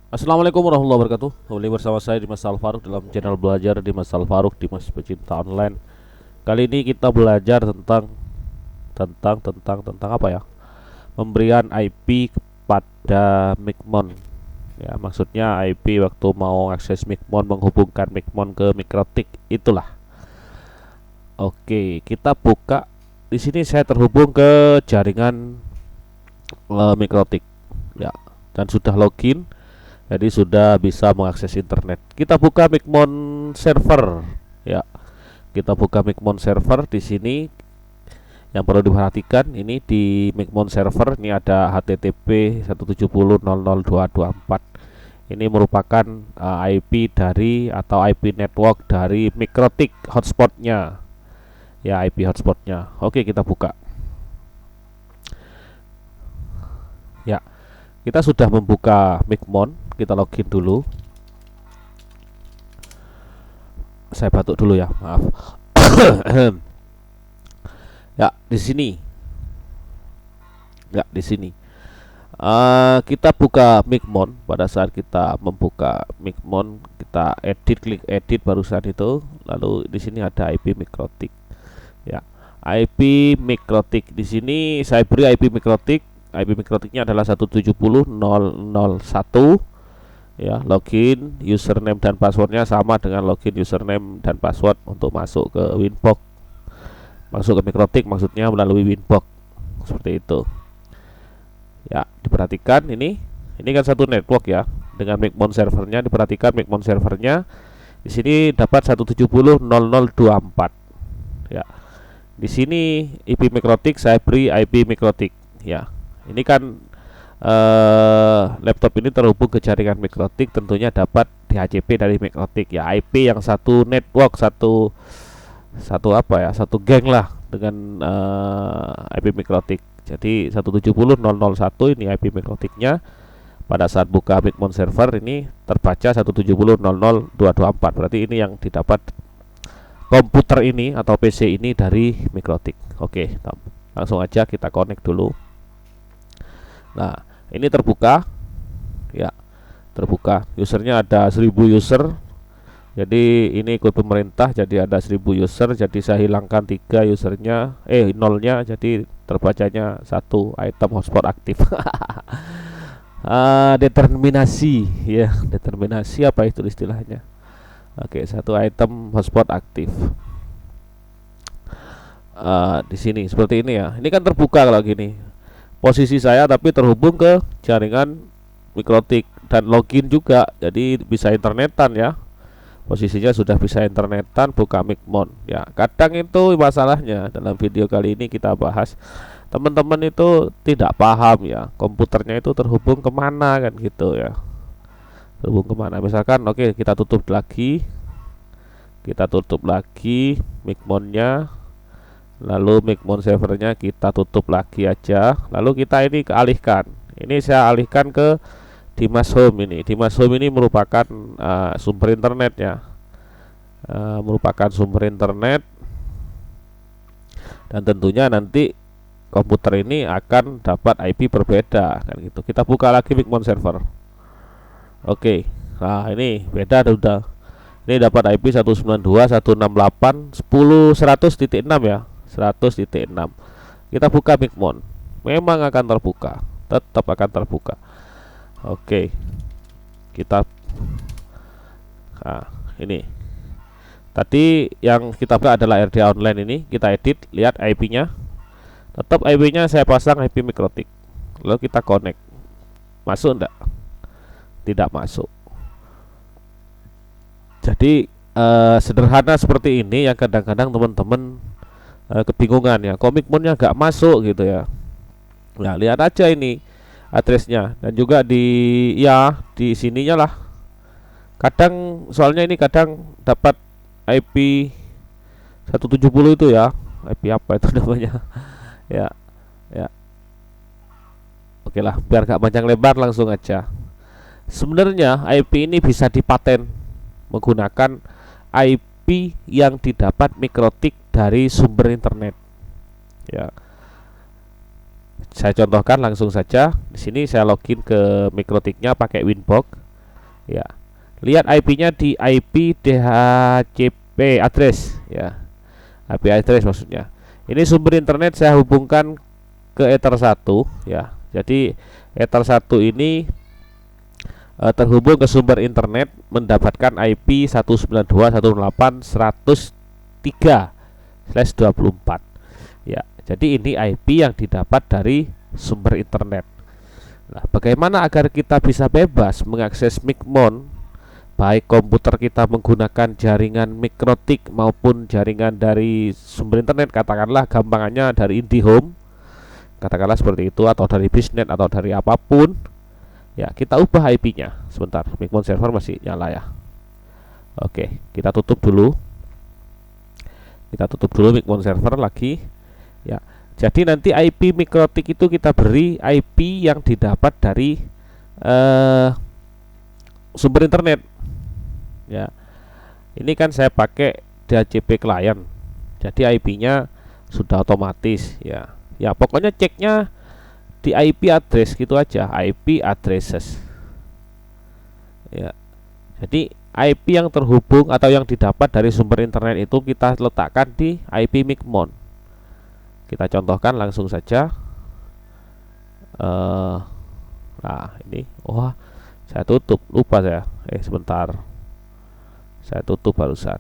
Assalamualaikum warahmatullahi wabarakatuh. Kembali bersama saya Dimas Alfaruk dalam channel belajar Dimas Alfaruk, Dimas Pecinta Online. Kali ini kita belajar tentang apa ya? Pemberian IP kepada Micmon. Ya, maksudnya IP waktu mau akses Micmon, menghubungkan Micmon ke Mikrotik itulah. Oke, kita buka. Di sini saya terhubung ke jaringan Mikrotik. Ya, dan sudah login. Jadi sudah bisa mengakses internet. Kita buka Micmon server, ya. Kita buka Micmon server di sini. Yang perlu diperhatikan ini di Micmon server ini ada HTTP 170.0.0.224. Ini merupakan IP dari atau IP network dari Mikrotik hotspotnya. Ya, IP hotspotnya. Oke, kita buka. Ya, kita sudah membuka Micmon. Kita login dulu. Saya batuk dulu ya, maaf. Ya, di sini. Ya, di sini. Kita buka Micmon. Pada saat kita membuka Micmon, kita klik edit barusan itu. Lalu di sini ada IP Mikrotik. Ya, IP Mikrotik. Di sini saya beri IP Mikrotik. IP Mikrotiknya adalah 170.0.0.1. Ya, login, username dan passwordnya sama dengan login, username dan password untuk masuk ke Winbox, masuk ke Mikrotik maksudnya melalui Winbox seperti itu. Ya, diperhatikan ini kan satu network ya dengan Micmon servernya. Diperhatikan Micmon servernya di sini dapat 170.0.0.24. Ya, di sini IP Mikrotik saya beri IP Mikrotik. Ya, ini kan laptop ini terhubung ke jaringan Mikrotik, tentunya dapat DHCP dari Mikrotik ya. IP yang satu network, satu apa ya, satu geng lah dengan IP Mikrotik. Jadi 170.0.0.1 ini IP Mikrotiknya. Pada saat buka Micmon server ini terbaca 170.0.0.224. Berarti ini yang didapat komputer ini atau PC ini dari Mikrotik. Oke, langsung aja kita connect dulu. Nah, ini terbuka. Ya, terbuka. Usernya ada 1000 user. Jadi ini ikut pemerintah, jadi ada 1000 user. Jadi saya hilangkan 3 usernya, nolnya, jadi terbacanya 1 item hotspot aktif. Determinasi ya, determinasi apa itu istilahnya. Oke, 1 item hotspot aktif. Di sini seperti ini ya. Ini kan terbuka kalau gini. Posisi saya tapi terhubung ke jaringan Mikrotik dan login juga, jadi bisa internetan ya. Posisinya sudah bisa internetan, buka Micmon ya. Kadang itu masalahnya dalam video kali ini kita bahas, teman-teman itu tidak paham ya, komputernya itu terhubung kemana kan gitu ya, terhubung kemana. Misalkan oke, kita tutup lagi Micmonnya, lalu Micmon servernya kita tutup lagi aja, lalu kita ini kealihkan. Ini saya alihkan ke Dimas Home ini. Dimas Home ini merupakan sumber internet ya, merupakan sumber internet, dan tentunya nanti komputer ini akan dapat IP berbeda kan gitu. Kita buka lagi Micmon server. Oke, nah ini beda udah. Ini dapat IP 192.168.10.100.6 ya. 100.6. Kita buka Micmon. Memang akan terbuka, tetap akan terbuka. Oke. Kita ini. Tadi yang kita buka adalah RDA online ini, kita edit, lihat IP-nya. Tetap IP-nya saya pasang IP Mikrotik. Lalu kita connect. Masuk enggak? Tidak masuk. Jadi sederhana seperti ini yang kadang-kadang teman-teman kebingungan ya, Micmonnya nggak masuk gitu ya. Nah, lihat aja ini addressnya, dan juga di sininya lah. Kadang soalnya ini kadang dapat IP 170 itu ya, IP apa itu namanya. Ya, ya. Oke lah, biar gak panjang lebar langsung aja. Sebenarnya IP ini bisa dipaten menggunakan IP yang didapat Mikrotik dari sumber internet. Ya, saya contohkan langsung saja. Di sini saya login ke Mikrotiknya pakai Winbox. Ya, lihat IP-nya di IP DHCP address ya. IP address maksudnya. Ini sumber internet saya hubungkan ke Ether 1 ya. Jadi Ether 1 ini terhubung ke sumber internet mendapatkan IP 192.168.103/24 ya. Jadi ini IP yang didapat dari sumber internet. Nah, bagaimana agar kita bisa bebas mengakses Micmon, baik komputer kita menggunakan jaringan mikrotik maupun jaringan dari sumber internet, katakanlah gampangannya dari IndiHome, katakanlah seperti itu, atau dari Bisnet atau dari apapun. Ya, kita ubah IP-nya. Sebentar, Micmon server masih nyala ya. Oke, kita tutup dulu. Kita tutup dulu Micmon server lagi. Ya. Jadi nanti IP mikrotik itu kita beri IP yang didapat dari sumber internet. Ya, ini kan saya pakai DHCP client, jadi IP-nya sudah otomatis ya. Ya pokoknya ceknya di IP address gitu aja, IP addresses. Ya, jadi IP yang terhubung atau yang didapat dari sumber internet itu kita letakkan di IP Micmon. Kita contohkan langsung saja. Nah ini, wah saya tutup, lupa saya. Sebentar, saya tutup barusan.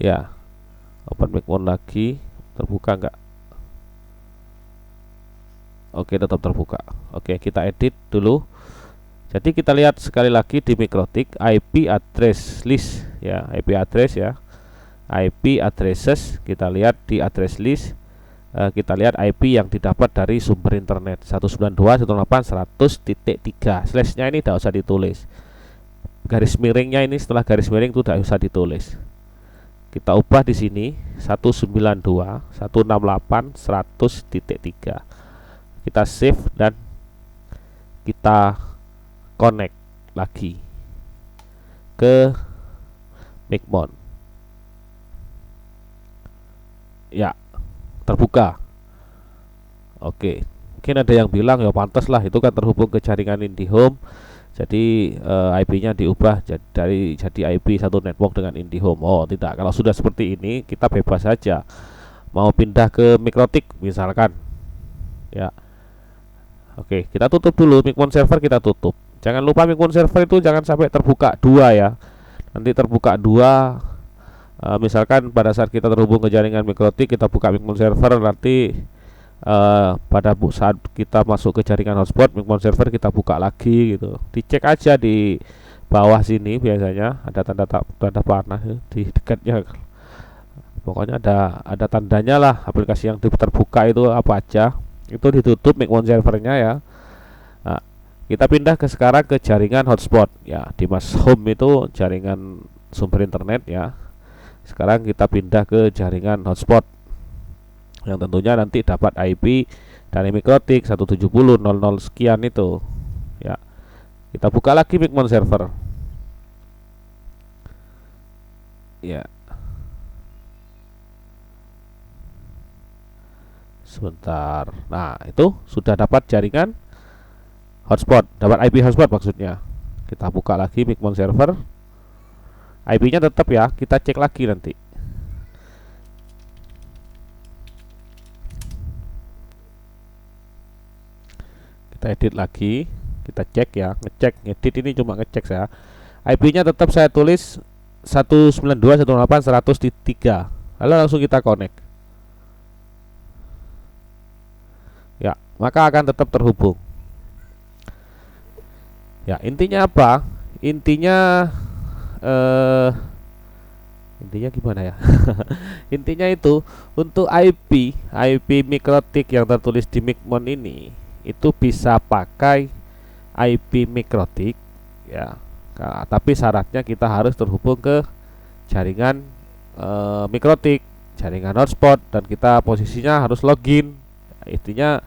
Ya, open Micmon lagi, terbuka enggak? Oke, tetap terbuka. Oke, kita edit dulu. Jadi kita lihat sekali lagi di mikrotik IP address list ya, IP address ya, IP addresses. Kita lihat di address list, kita lihat IP yang didapat dari sumber internet 192.168.100.3. Slashnya ini tidak usah ditulis, garis miringnya ini setelah garis miring itu tidak usah ditulis. Kita ubah di sini 192.168.100.3. Kita save dan kita connect lagi ke Micmon. Ya, terbuka. Oke, mungkin ada yang bilang ya pantas lah, itu kan terhubung ke jaringan IndiHome, jadi IP-nya diubah jadi IP satu network dengan IndiHome. Oh tidak, kalau sudah seperti ini kita bebas saja mau pindah ke mikrotik misalkan ya. Oke, kita tutup dulu Micmon server, kita tutup. Jangan lupa Micmon server itu jangan sampai terbuka dua ya. Nanti terbuka dua, misalkan pada saat kita terhubung ke jaringan mikrotik, kita buka Micmon server, nanti pada saat kita masuk ke jaringan hotspot Micmon server kita buka lagi gitu. Dicek aja di bawah sini, biasanya ada tanda panah di dekatnya. Pokoknya ada tandanya lah, aplikasi yang terbuka itu apa aja. Itu ditutup Micmon servernya ya. Nah, kita pindah sekarang ke jaringan hotspot ya. Di Mas Home itu jaringan sumber internet ya. Sekarang kita pindah ke jaringan hotspot yang tentunya nanti dapat IP dari mikrotik 170.00 sekian itu ya. Kita buka lagi Micmon server ya. Sebentar. Nah, itu sudah dapat jaringan hotspot, dapat IP hotspot maksudnya. Kita buka lagi Micmon server. IP-nya tetap ya, kita cek lagi nanti. Kita edit lagi, kita cek ya, ngedit ini cuma ngecek saya. IP-nya tetap saya tulis 192.168.100.3. Lalu langsung kita connect. Ya, maka akan tetap terhubung. Ya, intinya apa? Intinya gimana ya? Intinya itu untuk IP mikrotik yang tertulis di Micmon ini itu bisa pakai IP mikrotik ya. Nah, tapi syaratnya kita harus terhubung ke jaringan mikrotik, jaringan hotspot, dan kita posisinya harus login. Intinya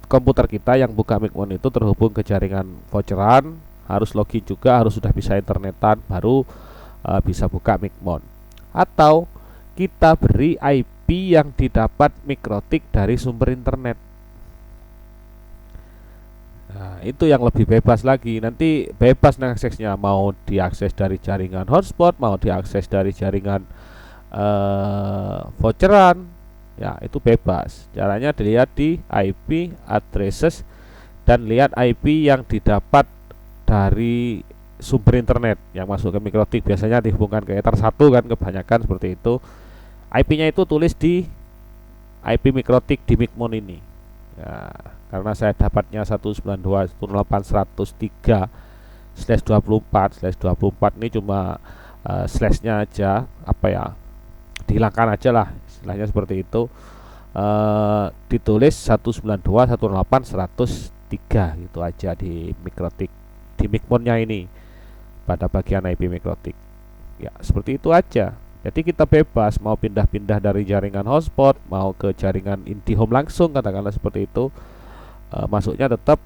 komputer kita yang buka Micmon itu terhubung ke jaringan voucheran, harus login juga, harus sudah bisa internetan baru bisa buka Micmon. Atau kita beri IP yang didapat mikrotik dari sumber internet. Nah, itu yang lebih bebas lagi. Nanti bebas aksesnya, mau diakses dari jaringan hotspot, mau diakses dari jaringan voucheran. Ya, itu bebas. Caranya dilihat di IP addresses dan lihat IP yang didapat dari sumber internet yang masuk ke mikrotik. Biasanya dihubungkan ke Ether 1 kan, kebanyakan seperti itu. IP-nya itu tulis di IP mikrotik di Micmon ini. Ya, karena saya dapatnya 192.168/3/24 ini cuma slashnya aja, apa ya, dihilangkan aja lah, istilahnya seperti itu. Ditulis 192.168/103 gitu aja di mikrotik di Micmonnya ini pada bagian IP mikrotik. Ya, seperti itu aja. Jadi kita bebas mau pindah-pindah dari jaringan hotspot, mau ke jaringan IndiHome langsung, katakanlah seperti itu. Masuknya tetap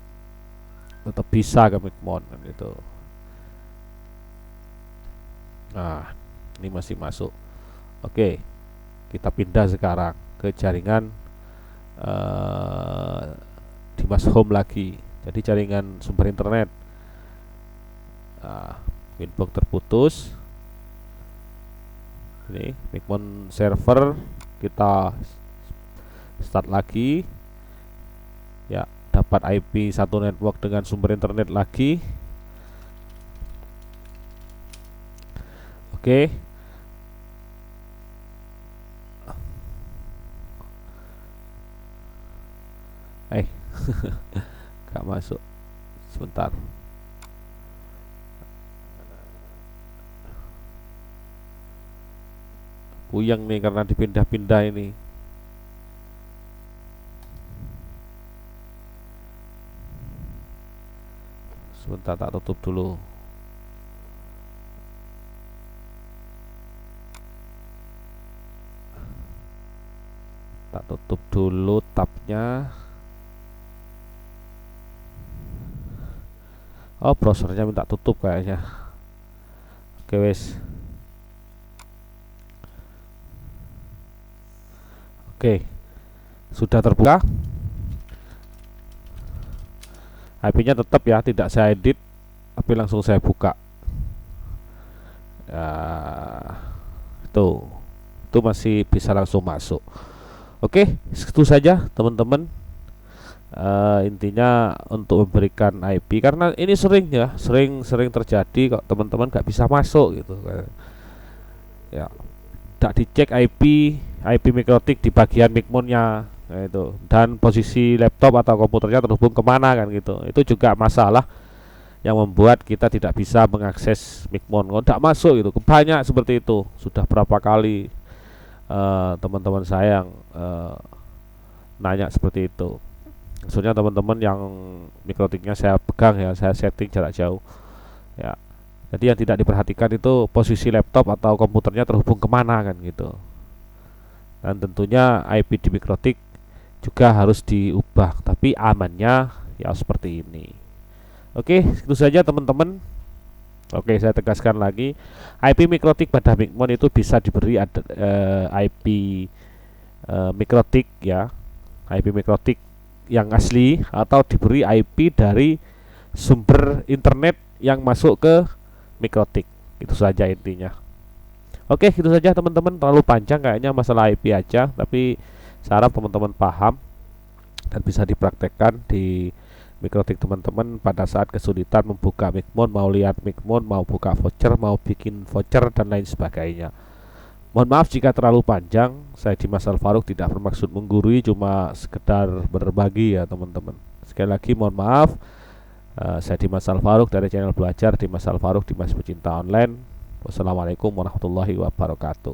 bisa ke Micmon kan gitu. Nah, ini masih masuk. Oke, kita pindah sekarang ke jaringan Dimas Home lagi. Jadi jaringan sumber internet. Nah, Winbox terputus. Ini Micmon server, kita start lagi. Ya, dapat IP satu network dengan sumber internet lagi. Oke. Gak masuk. Sebentar. Puyeng nih karena dipindah-pindah ini. Sebentar, tak tutup dulu. Tak tutup dulu tabnya. Oh, browsernya minta tutup kayaknya. Oke wes. Oke, sudah terbuka. IP-nya tetap ya, tidak saya edit, tapi langsung saya buka. Ya, itu masih bisa langsung masuk. Oke, itu saja teman-teman. Intinya untuk memberikan IP, karena ini sering terjadi kok teman-teman nggak bisa masuk gitu. Ya, tidak dicek IP mikrotik di bagian Micmonnya, itu, dan posisi laptop atau komputernya terhubung kemana kan gitu. Itu juga masalah yang membuat kita tidak bisa mengakses Micmon. Kalau tidak masuk gitu, banyak seperti itu. Sudah berapa kali teman-teman saya yang nanya seperti itu. Maksudnya teman-teman yang mikrotiknya saya pegang ya, saya setting jarak jauh ya. Jadi yang tidak diperhatikan itu posisi laptop atau komputernya terhubung kemana kan gitu. Dan tentunya IP di mikrotik juga harus diubah, tapi amannya ya seperti ini. Oke, itu saja teman-teman. Oke, saya tegaskan lagi, IP mikrotik pada Micmon itu bisa diberi IP mikrotik ya, IP mikrotik yang asli, atau diberi IP dari sumber internet yang masuk ke mikrotik. Itu saja intinya. Oke, itu saja teman-teman. Terlalu panjang kayaknya masalah IP aja, tapi saya harap teman-teman paham dan bisa dipraktekkan di mikrotik teman-teman pada saat kesulitan membuka Micmon, mau lihat Micmon, mau buka voucher, mau bikin voucher dan lain sebagainya. Mohon maaf jika terlalu panjang. Saya Dimas Al-Faruq tidak bermaksud menggurui, cuma sekedar berbagi ya teman-teman. Sekali lagi mohon maaf. Saya Dimas Al-Faruq dari channel belajar Dimas Al-Faruq, Dimas Pecinta Online. Wassalamualaikum warahmatullahi wabarakatuh.